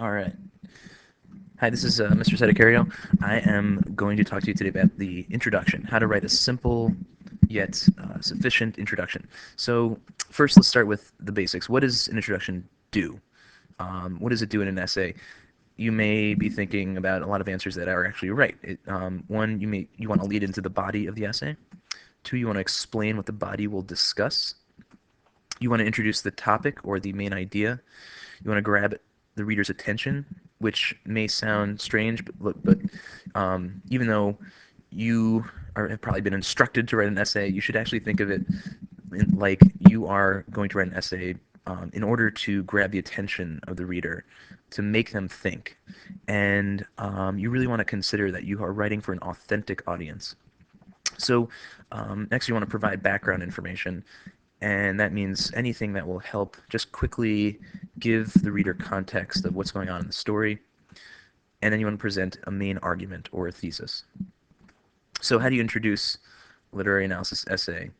All right. Hi, this is Mr. Sedicario. I am going to talk to you today about the introduction, how to write a simple yet sufficient introduction. So first, let's start with the basics. What does an introduction do? What does it do in an essay? You may be thinking about a lot of answers that are actually right. One, you want to lead into the body of the essay. Two, you want to explain what the body will discuss. You want to introduce the topic or the main idea. You want to grab the reader's attention, which may sound strange, but even though have probably been instructed to write an essay, you should actually think of it like you are going to write an essay in order to grab the attention of the reader, to make them think. And you really want to consider that you are writing for an authentic audience. So next you want to provide background information, and that means anything that will help just quickly give the reader context of what's going on in the story, and then you want to present a main argument or a thesis. So how do you introduce a literary analysis essay?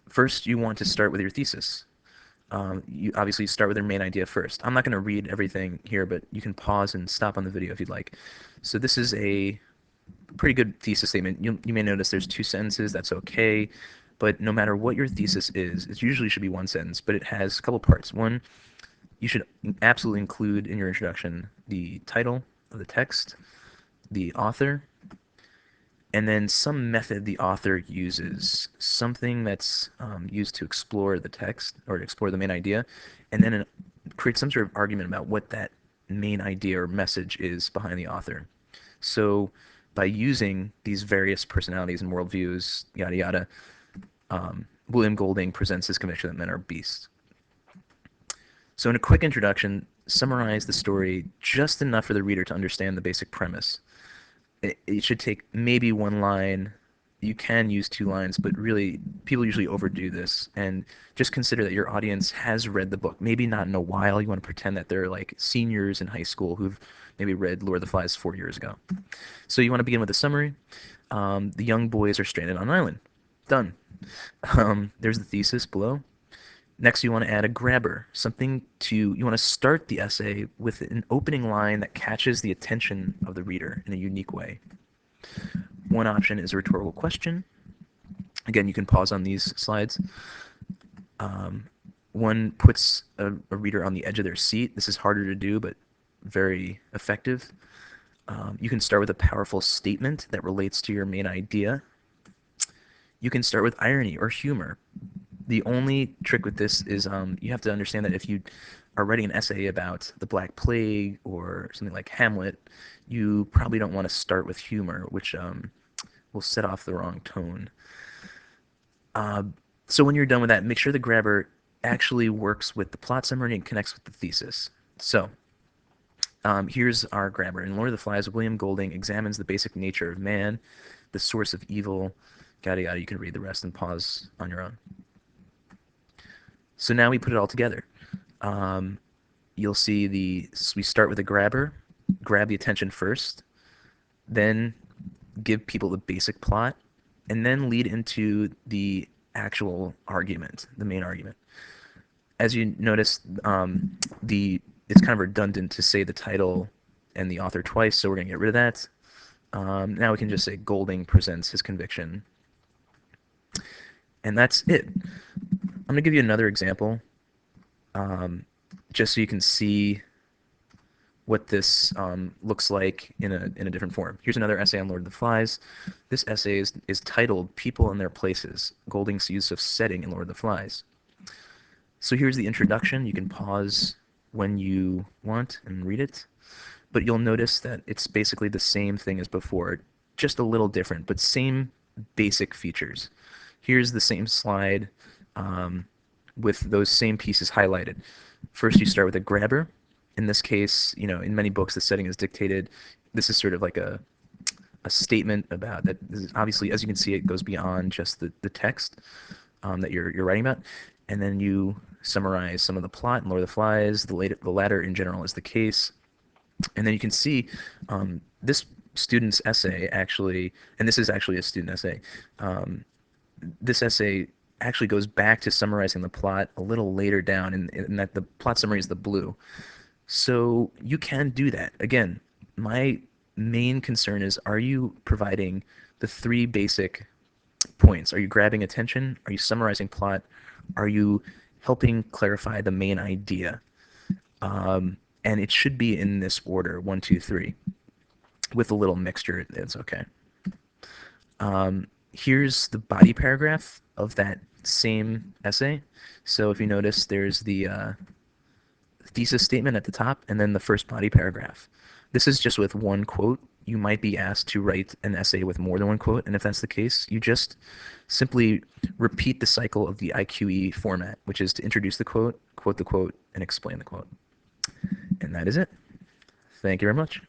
First, you want to start with your thesis. You obviously start with your main idea first. I'm not going to read everything here, but you can pause and stop on the video if you'd like. So this is a pretty good thesis statement. You may notice there's two sentences. That's okay. But no matter what your thesis is, it usually should be one sentence, but it has a couple parts. One, you should absolutely include in your introduction the title of the text, the author, and then some method the author uses, something that's used to explore the text or to explore the main idea, and then create some sort of argument about what that main idea or message is behind the author. So by using these various personalities and worldviews, yada yada, William Golding presents his conviction that men are beasts. So in a quick introduction, summarize the story just enough for the reader to understand the basic premise. It should take maybe one line. You can use two lines, but really, people usually overdo this. And just consider that your audience has read the book. Maybe not in a while. You want to pretend that they're like seniors in high school who've maybe read Lord of the Flies 4 years ago. So you want to begin with a summary. The young boys are stranded on an island. Done. There's the thesis below. Next, you want to add a grabber, you want to start the essay with an opening line that catches the attention of the reader in a unique way. One option is a rhetorical question. Again, you can pause on these slides. One puts a reader on the edge of their seat. This is harder to do, but very effective. You can start with a powerful statement that relates to your main idea. You can start with irony or humor. The only trick with this is you have to understand that if you are writing an essay about the Black Plague or something like Hamlet, you probably don't want to start with humor, which will set off the wrong tone. So when you're done with that, make sure the grabber actually works with the plot summary and connects with the thesis. So here's our grabber. In Lord of the Flies, William Golding examines the basic nature of man, the source of evil, yada yada. You can read the rest and pause on your own. So now we put it all together. You'll see we start with a grabber, grab the attention first, then give people the basic plot, and then lead into the actual argument, the main argument. As you notice, it's kind of redundant to say the title and the author twice, so we're going to get rid of that. Now we can just say Golding presents his conviction. And that's it. I'm going to give you another example, just so you can see what this looks like in a different form. Here's another essay on Lord of the Flies. This essay is titled People and Their Places, Golding's Use of Setting in Lord of the Flies. So here's the introduction. You can pause when you want and read it, but you'll notice that it's basically the same thing as before, just a little different, but same basic features. Here's the same slide with those same pieces highlighted. First, you start with a grabber. In this case, in many books, the setting is dictated. This is sort of like a statement about that. This is obviously, as you can see, it goes beyond just the text that you're writing about. And then you summarize some of the plot in Lord of the Flies. The latter, in general, is the case. And then you can see this student's essay actually, and this is actually a student essay, this essay actually goes back to summarizing the plot a little later down, and that the plot summary is the blue. So you can do that. Again, my main concern is, are you providing the three basic points? Are you grabbing attention? Are you summarizing plot? Are you helping clarify the main idea? And it should be in this order, one, two, three. With a little mixture, it's okay. Here's the body paragraph of that same essay. So if you notice, there's the thesis statement at the top, and then the first body paragraph. This is just with one quote. You might be asked to write an essay with more than one quote, and if that's the case, you just simply repeat the cycle of the IQE format, which is to introduce the quote the quote, and explain the quote. And that is it. Thank you very much.